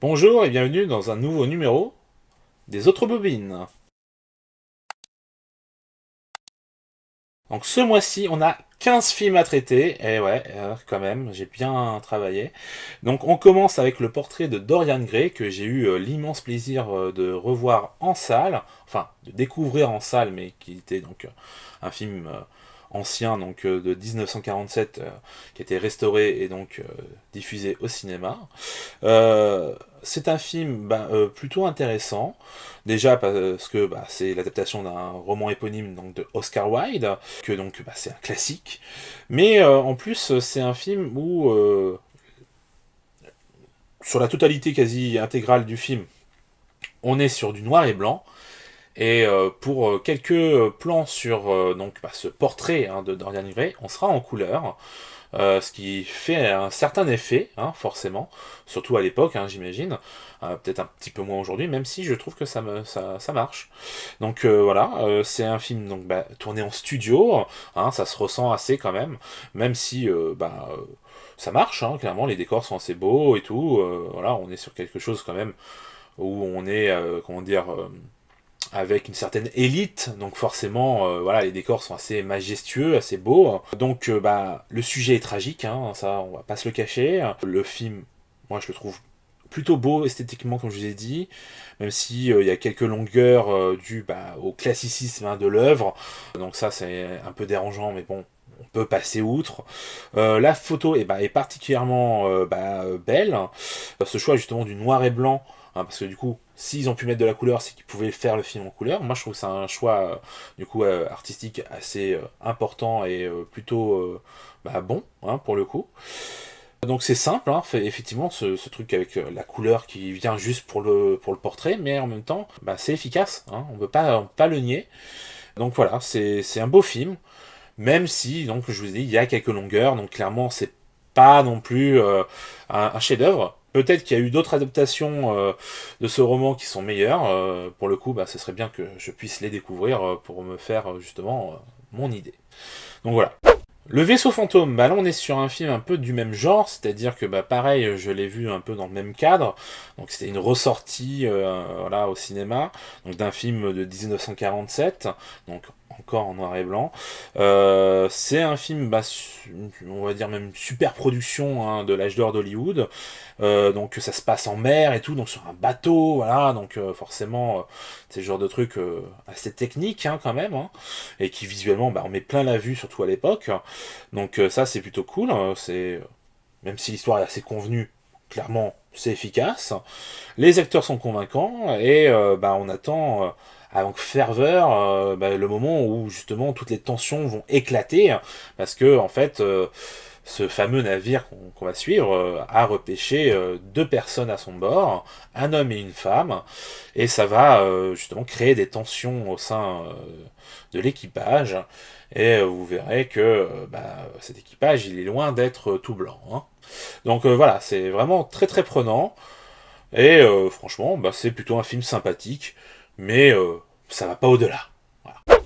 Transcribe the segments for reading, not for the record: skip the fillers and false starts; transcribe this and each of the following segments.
Bonjour et bienvenue dans un nouveau numéro des autres bobines. Donc ce mois-ci, on a 15 films à traiter, et ouais, quand même, j'ai bien travaillé. Donc on commence avec le portrait de Dorian Gray, que j'ai eu l'immense plaisir de revoir en salle, enfin de découvrir en salle, mais qui était donc un film ancien, donc de 1947, qui a été restauré et donc diffusé au cinéma. C'est un film plutôt intéressant, déjà parce que c'est l'adaptation d'un roman éponyme donc, de Oscar Wilde, que donc c'est un classique, mais en plus c'est un film où, sur la totalité quasi intégrale du film, on est sur du noir et blanc, et pour quelques plans sur ce portrait de Dorian Gray, on sera en couleur. Ce qui fait un certain effet, forcément, surtout à l'époque, j'imagine, peut-être un petit peu moins aujourd'hui, même si je trouve que ça marche. Donc voilà, c'est un film tourné en studio, ça se ressent assez quand même si ça marche, clairement, les décors sont assez beaux et tout, voilà, on est sur quelque chose quand même où on est, comment dire, avec une certaine élite, donc forcément, voilà, les décors sont assez majestueux, assez beaux. Donc, le sujet est tragique, ça, on va pas se le cacher. Le film, moi, je le trouve plutôt beau esthétiquement, comme je vous ai dit, même si il y a quelques longueurs dues au classicisme de l'œuvre. Donc ça, c'est un peu dérangeant, mais bon, on peut passer outre. La photo est particulièrement belle. Ce choix justement du noir et blanc, parce que du coup, s'ils ont pu mettre de la couleur, c'est qu'ils pouvaient faire le film en couleur. Moi, je trouve que c'est un choix du coup artistique assez important et plutôt bon, pour le coup. Donc c'est simple, effectivement, ce truc avec la couleur qui vient juste pour le portrait, mais en même temps, c'est efficace, on peut pas le nier. Donc voilà, c'est un beau film, même si, donc je vous ai dit, il y a quelques longueurs, donc clairement, c'est pas non plus un chef-d'œuvre. Peut-être qu'il y a eu d'autres adaptations de ce roman qui sont meilleures. Pour le coup, ce serait bien que je puisse les découvrir pour me faire justement mon idée. Donc voilà. Le vaisseau fantôme, là on est sur un film un peu du même genre, c'est-à-dire que pareil, je l'ai vu un peu dans le même cadre, donc c'était une ressortie voilà, au cinéma, donc d'un film de 1947, donc encore en noir et blanc. C'est un film, on va dire même une super production de l'âge d'or d'Hollywood, donc ça se passe en mer et tout, donc sur un bateau, voilà, donc forcément c'est le genre de truc assez technique quand même, et qui visuellement on met plein la vue, surtout à l'époque. Donc ça c'est plutôt cool, même si l'histoire est assez convenue, clairement c'est efficace. Les acteurs sont convaincants et on attend avec ferveur le moment où justement toutes les tensions vont éclater, parce que en fait ce fameux navire qu'on va suivre a repêché deux personnes à son bord, un homme et une femme, et ça va justement créer des tensions au sein de l'équipage, et vous verrez que cet équipage il est loin d'être tout blanc. Donc voilà, c'est vraiment très très prenant, et franchement c'est plutôt un film sympathique, mais ça va pas au-delà. Voilà.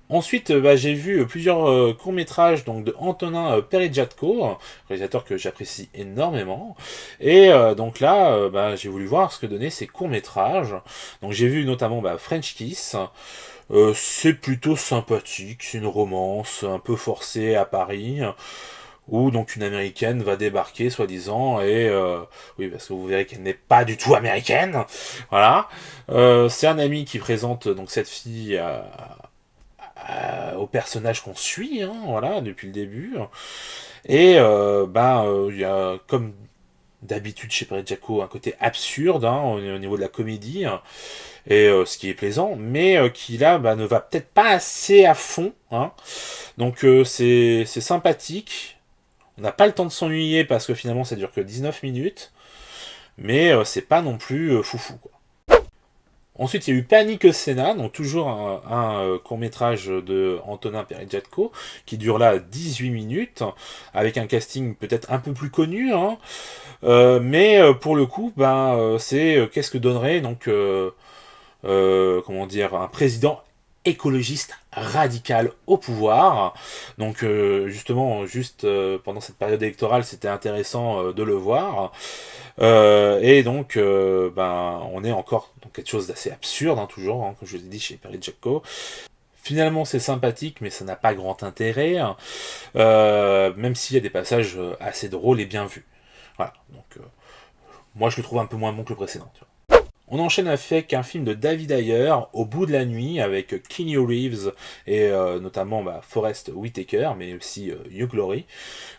Ensuite, j'ai vu plusieurs courts-métrages donc de Antonin Peredjatko, réalisateur que j'apprécie énormément. Et donc là, j'ai voulu voir ce que donnaient ces courts-métrages. Donc j'ai vu notamment French Kiss. C'est plutôt sympathique, c'est une romance un peu forcée à Paris, où donc une américaine va débarquer soi-disant, et oui, parce que vous verrez qu'elle n'est pas du tout américaine. Voilà. C'est un ami qui présente donc cette fille au personnage qu'on suit, voilà, depuis le début. Et il y a, comme d'habitude chez Jaco, un côté absurde au niveau de la comédie, et ce qui est plaisant, mais qui là ne va peut-être pas assez à fond. Donc c'est sympathique. On n'a pas le temps de s'ennuyer parce que finalement ça dure que 19 minutes, mais c'est pas non plus foufou, quoi. Ensuite, il y a eu Panic au Sénat, donc toujours un court-métrage de Antonin Peredjatko, qui dure là 18 minutes, avec un casting peut-être un peu plus connu, mais pour le coup, c'est qu'est-ce que donnerait donc comment dire, un président écologiste radical au pouvoir. Donc justement, juste pendant cette période électorale, c'était intéressant de le voir. Et donc, on est encore dans quelque chose d'assez absurde, hein, toujours, hein, comme je vous ai dit chez Perry Jaco. Finalement, c'est sympathique, mais ça n'a pas grand intérêt, hein, même s'il y a des passages assez drôles et bien vus. Voilà, donc moi je le trouve un peu moins bon que le précédent. Tu vois. On enchaîne avec un film de David Ayer, Au bout de la nuit, avec Keanu Reeves et notamment Forest Whitaker, mais aussi Hugh Laurie,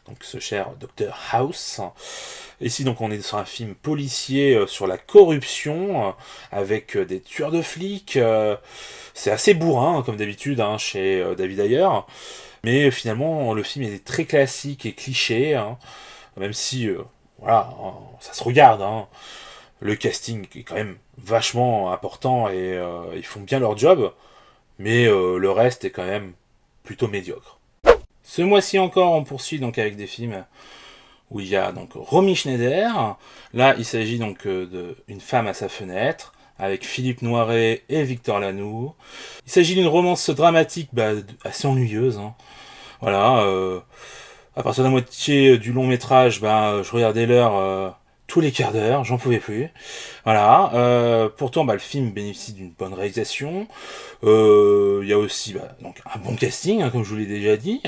donc ce cher Dr House. Ici, donc, on est sur un film policier sur la corruption, avec des tueurs de flics. C'est assez bourrin, hein, comme d'habitude, hein, chez David Ayer. Mais finalement, le film est très classique et cliché, hein, même si, voilà, hein, ça se regarde. Hein. Le casting est quand même vachement important et ils font bien leur job. Mais le reste est quand même plutôt médiocre. Ce mois-ci encore, on poursuit donc avec des films où il y a donc Romy Schneider. Là, il s'agit donc d'une femme à sa fenêtre, avec Philippe Noiret et Victor Lanoux. Il s'agit d'une romance dramatique assez ennuyeuse. Hein. Voilà, à partir de la moitié du long métrage, je regardais l'heure tous les quarts d'heure, j'en pouvais plus. Voilà, pourtant le film bénéficie d'une bonne réalisation. Il y a aussi donc un bon casting, hein, comme je vous l'ai déjà dit.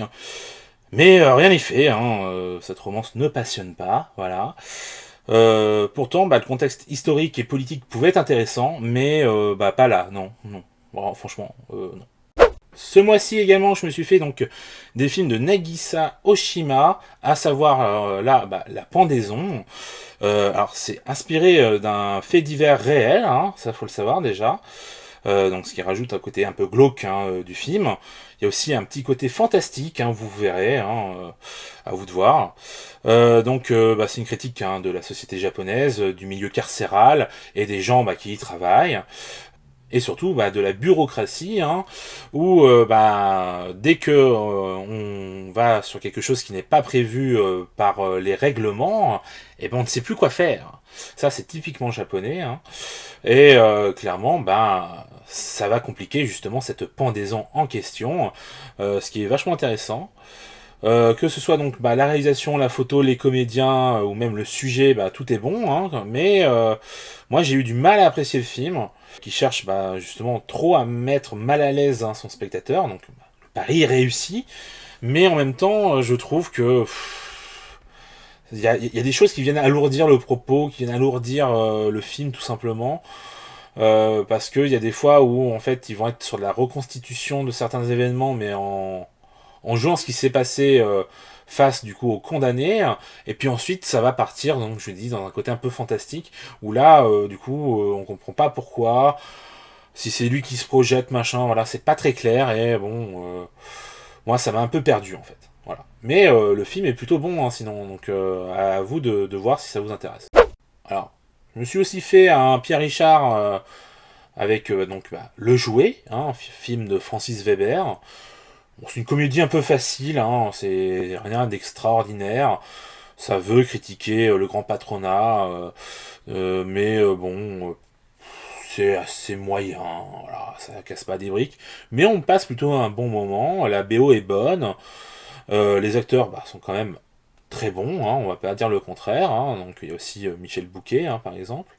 Mais rien n'est fait, hein, cette romance ne passionne pas, voilà. Pourtant, le contexte historique et politique pouvait être intéressant, mais pas là, non, non. Bon, franchement, non. Ce mois-ci également, je me suis fait donc des films de Nagisa Oshima, à savoir La Pendaison. Alors c'est inspiré d'un fait divers réel, hein, ça faut le savoir déjà. Donc ce qui rajoute un côté un peu glauque hein, du film. Il y a aussi un petit côté fantastique, hein, vous verrez, hein, à vous de voir. C'est une critique hein, de la société japonaise, du milieu carcéral et des gens qui y travaillent. Et surtout de la bureaucratie, hein, où dès que on va sur quelque chose qui n'est pas prévu par les règlements, on ne sait plus quoi faire. Ça c'est typiquement japonais, hein. Et clairement, ça va compliquer justement cette pendaison en question, ce qui est vachement intéressant. Que ce soit donc la réalisation, la photo, les comédiens ou même le sujet, tout est bon, hein, mais moi j'ai eu du mal à apprécier le film, qui cherche justement trop à mettre mal à l'aise hein, son spectateur, donc le pari est réussi, mais en même temps je trouve que il y a des choses qui viennent alourdir le propos, qui viennent alourdir le film tout simplement. Parce qu'il y a des fois où en fait ils vont être sur la reconstitution de certains événements, mais en jouant ce qui s'est passé face du coup aux condamnés, et puis ensuite ça va partir, donc je dis dans un côté un peu fantastique, où là du coup on comprend pas pourquoi, si c'est lui qui se projette, machin, voilà, c'est pas très clair, et bon, moi ça m'a un peu perdu en fait. Voilà. Mais le film est plutôt bon hein, sinon, donc à vous de voir si ça vous intéresse. Alors, je me suis aussi fait un Pierre Richard avec Le Jouet, hein, un film de Francis Weber. Bon, c'est une comédie un peu facile, hein, c'est rien d'extraordinaire. Ça veut critiquer le grand patronat, mais c'est assez moyen. Voilà, ça casse pas des briques. Mais on passe plutôt un bon moment. La BO est bonne. Les acteurs sont quand même très bons, hein, on va pas dire le contraire. Hein, donc il y a aussi Michel Bouquet, hein, par exemple.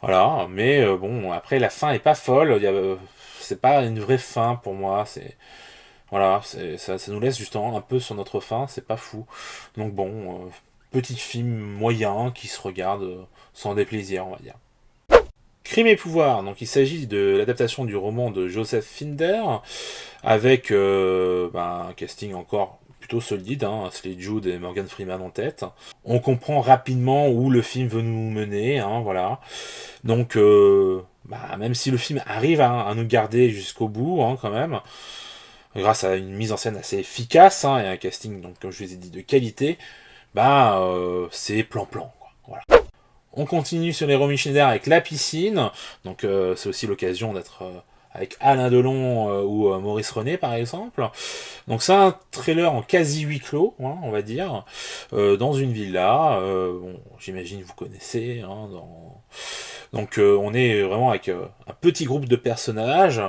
Voilà, mais bon, après la fin est pas folle. C'est pas une vraie fin pour moi. C'est voilà, ça nous laisse justement un peu sur notre fin. C'est pas fou. Donc bon, petit film moyen qui se regarde sans déplaisir, on va dire. Crime et pouvoir, donc il s'agit de l'adaptation du roman de Joseph Finder, avec un casting encore plutôt solide, hein, Ashley Judd et Morgan Freeman en tête. On comprend rapidement où le film veut nous mener, hein, voilà. Donc, même si le film arrive à nous garder jusqu'au bout, hein, quand même, grâce à une mise en scène assez efficace hein, et un casting, donc comme je vous ai dit, de qualité, c'est plan-plan, quoi. Voilà. On continue sur les Romy Schneider avec La Piscine, donc c'est aussi l'occasion d'être avec Alain Delon ou Maurice René par exemple. Donc c'est un trailer en quasi huis clos, hein, on va dire, dans une villa. J'imagine vous connaissez. Donc on est vraiment avec un petit groupe de personnages.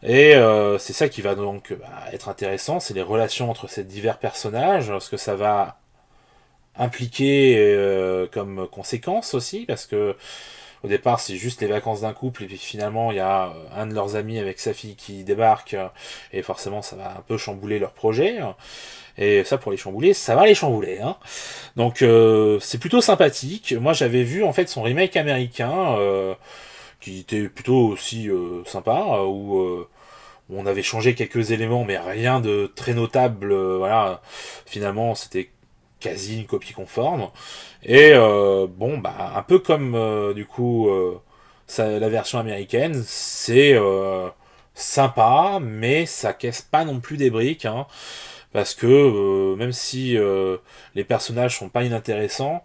Et c'est ça qui va donc être intéressant, c'est les relations entre ces divers personnages, ce que ça va impliquer comme conséquence aussi, parce que au départ c'est juste les vacances d'un couple, et puis finalement il y a un de leurs amis avec sa fille qui débarque, et forcément ça va un peu chambouler leur projet, et ça pour les chambouler, ça va les chambouler, hein. Donc c'est plutôt sympathique. Moi j'avais vu en fait son remake américain, qui était plutôt aussi sympa, où on avait changé quelques éléments, mais rien de très notable. Voilà, finalement, c'était quasi une copie conforme. Et bon, bah, un peu comme du coup la version américaine, c'est sympa, mais ça casse pas non plus des briques, hein, parce que même si les personnages sont pas inintéressants,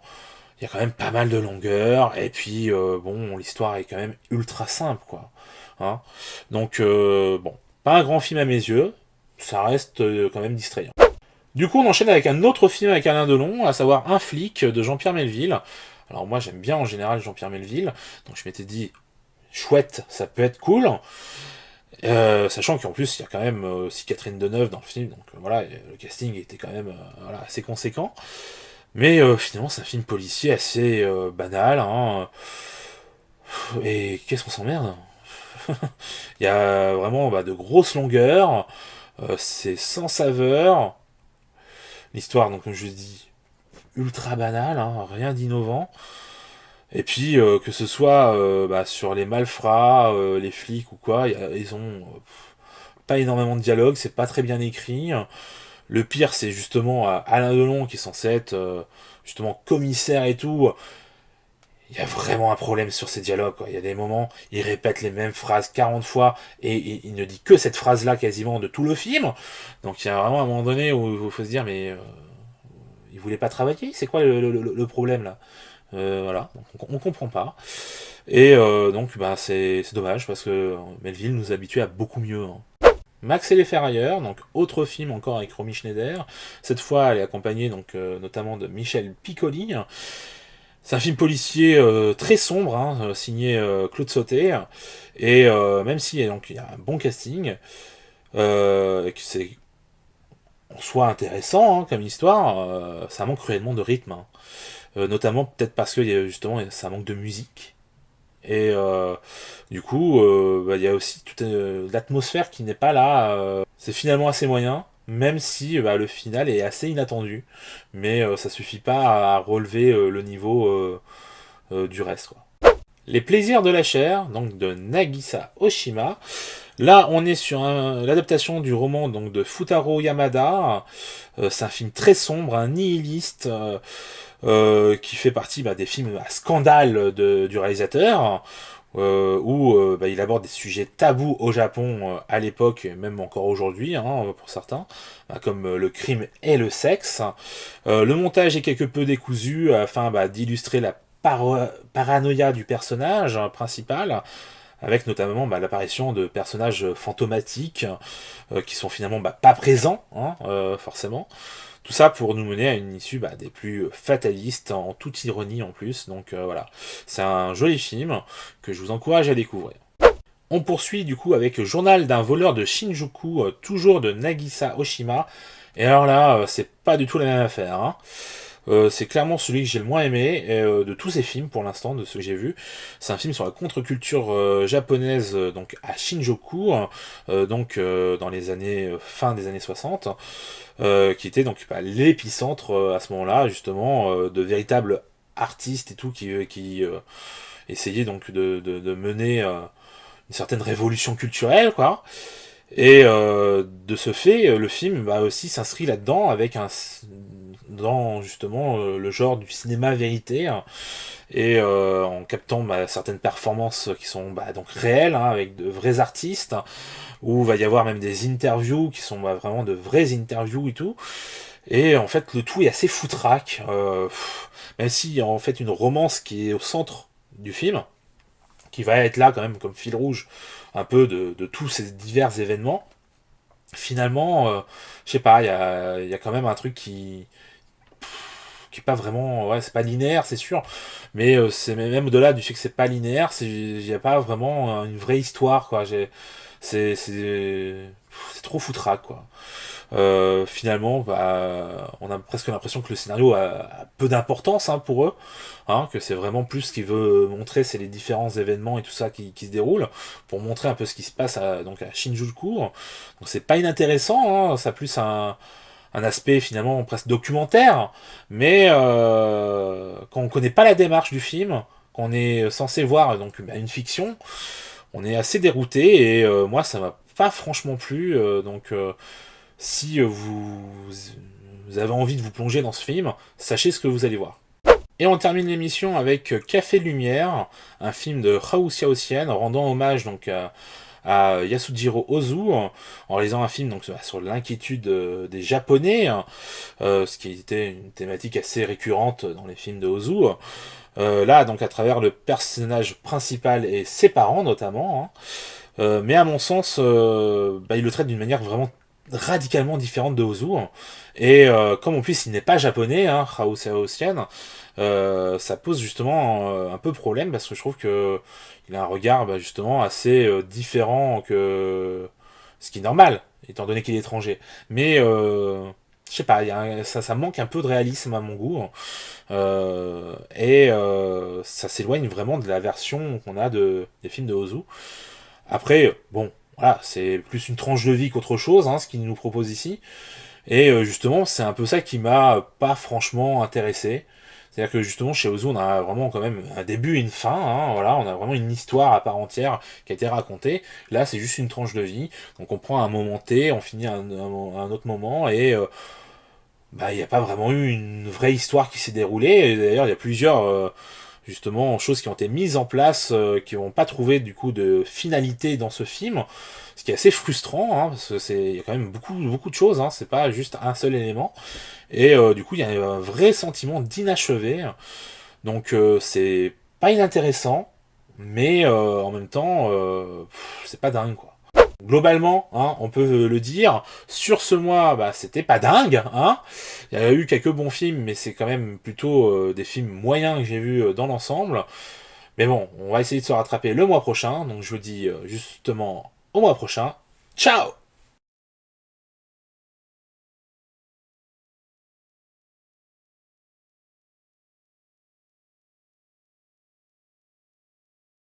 il y a quand même pas mal de longueur, et puis bon, l'histoire est quand même ultra simple, quoi. Hein. Donc bon, pas un grand film à mes yeux, ça reste quand même distrayant. Du coup, on enchaîne avec un autre film avec Alain Delon, à savoir Un flic de Jean-Pierre Melville. Alors moi, j'aime bien en général Jean-Pierre Melville, donc je m'étais dit, chouette, ça peut être cool. Sachant qu'en plus, il y a quand même aussi Catherine Deneuve dans le film, donc voilà, le casting était quand même voilà, assez conséquent. Mais finalement, c'est un film policier assez banal, hein. Et qu'est-ce qu'on s'emmerde. Il y a vraiment de grosses longueurs, c'est sans saveur. L'histoire, donc comme je dis, ultra banale, hein, rien d'innovant. Et puis que ce soit sur les malfrats, les flics ou quoi, ils ont pas énormément de dialogue, c'est pas très bien écrit. Le pire, c'est justement Alain Delon qui est censé être justement commissaire et tout. Il y a vraiment un problème sur ces dialogues, quoi. Il y a des moments, il répète les mêmes phrases 40 fois et il ne dit que cette phrase-là quasiment de tout le film. Donc il y a vraiment un moment donné où il faut se dire, mais il voulait pas travailler, c'est quoi le problème là? Voilà, donc on comprend pas. Et donc bah, c'est dommage parce que Melville nous habitue à beaucoup mieux, hein. Max et les Ferrailleurs, donc autre film encore avec Romy Schneider. Cette fois, elle est accompagnée donc notamment de Michel Piccoli. C'est un film policier très sombre, hein, signé Claude Sauter. Et même si donc, il y a un bon casting, que c'est en soi intéressant hein, comme histoire, ça manque cruellement de rythme, hein. Notamment peut-être parce que justement ça manque de musique. Et du coup, il y a aussi toute l'atmosphère qui n'est pas là. C'est finalement assez moyen, même si le final est assez inattendu. Mais ça suffit pas à relever le niveau du reste, quoi. Les plaisirs de la chair, donc de Nagisa Oshima. Là, on est sur l'adaptation du roman donc de Futaro Yamada. C'est un film très sombre, un nihiliste, qui fait partie des films à scandale du réalisateur, où il aborde des sujets tabous au Japon à l'époque, et même encore aujourd'hui, hein, pour certains, comme le crime et le sexe. Le montage est quelque peu décousu afin d'illustrer la paranoïa du personnage principal, avec notamment l'apparition de personnages fantomatiques qui sont finalement pas présents, hein, forcément. Tout ça pour nous mener à une issue des plus fatalistes, en toute ironie en plus. Donc voilà, c'est un joli film que je vous encourage à découvrir. On poursuit du coup avec Journal d'un voleur de Shinjuku, toujours de Nagisa Oshima. Et alors là, c'est pas du tout la même affaire, hein. C'est clairement celui que j'ai le moins aimé de tous ces films pour l'instant, de ceux que j'ai vus. C'est un film sur la contre-culture japonaise donc à Shinjuku, dans les années fin des années 60, qui était donc l'épicentre à ce moment-là justement de véritables artistes et tout qui essayaient donc de mener une certaine révolution culturelle, quoi. Et de ce fait, le film aussi s'inscrit là-dedans avec dans justement le genre du cinéma vérité, hein, et en captant certaines performances qui sont donc réelles, hein, avec de vrais artistes, hein, où il va y avoir même des interviews qui sont vraiment de vraies interviews et tout. Et en fait, le tout est assez foutraque, même s'il y a en fait une romance qui est au centre du film, qui va être là quand même comme fil rouge un peu de tous ces divers événements. Finalement, je sais pas, il y a quand même un truc qui est pas vraiment, ouais, c'est pas linéaire, c'est sûr, mais c'est même au-delà du fait que c'est pas linéaire, il y a pas vraiment une vraie histoire, quoi. C'est trop foutraque, quoi. Finalement, bah, on a presque l'impression que le scénario a peu d'importance, hein, pour eux, hein, que c'est vraiment plus ce qu'il veut montrer, c'est les différents événements et tout ça qui se déroulent, pour montrer un peu ce qui se passe donc à Shinjuku. Donc c'est pas inintéressant, hein, ça a plus un aspect finalement presque documentaire, mais quand on connaît pas la démarche du film, qu'on est censé voir donc bah, une fiction, on est assez dérouté, et moi ça m'a pas franchement plu, si vous avez envie de vous plonger dans ce film, sachez ce que vous allez voir. Et on termine l'émission avec Café Lumière, un film de Hao Xiaoxian, rendant hommage donc à Yasujiro Ozu, en réalisant un film donc sur l'inquiétude des Japonais, ce qui était une thématique assez récurrente dans les films de Ozu. Là, donc à travers le personnage principal et ses parents notamment, hein. Mais à mon sens, bah, il le traite d'une manière vraiment radicalement différente de Ozu. Et comme en plus il n'est pas japonais, hein, Hao Xiaoxian, ça pose justement un peu problème, parce que je trouve que il a un regard bah, justement assez différent que ce qui est normal, étant donné qu'il est étranger. Mais je sais pas, ça manque un peu de réalisme à mon goût, et ça s'éloigne vraiment de la version qu'on a des films de Ozu. Après, bon, voilà, c'est plus une tranche de vie qu'autre chose, hein, ce qu'il nous propose ici. Et justement, c'est un peu ça qui m'a pas franchement intéressé. C'est-à-dire que justement, chez Ozu, on a vraiment quand même un début et une fin, hein, voilà, on a vraiment une histoire à part entière qui a été racontée. Là, c'est juste une tranche de vie. Donc on prend un moment T, on finit un autre moment, et bah, il n'y a pas vraiment eu une vraie histoire qui s'est déroulée. Et d'ailleurs, il y a plusieurs justement choses qui ont été mises en place, qui n'ont pas trouvé du coup de finalité dans ce film, ce qui est assez frustrant, hein, parce que il y a quand même beaucoup de choses, hein, c'est pas juste un seul élément, et du coup il y a un vrai sentiment d'inachevé, donc c'est pas inintéressant, mais en même temps c'est pas dingue, quoi. Globalement, hein, on peut le dire, sur ce mois, bah, c'était pas dingue, hein. Il y a eu quelques bons films, mais c'est quand même plutôt des films moyens que j'ai vus dans l'ensemble. Mais bon, on va essayer de se rattraper le mois prochain, donc je vous dis justement au mois prochain. Ciao!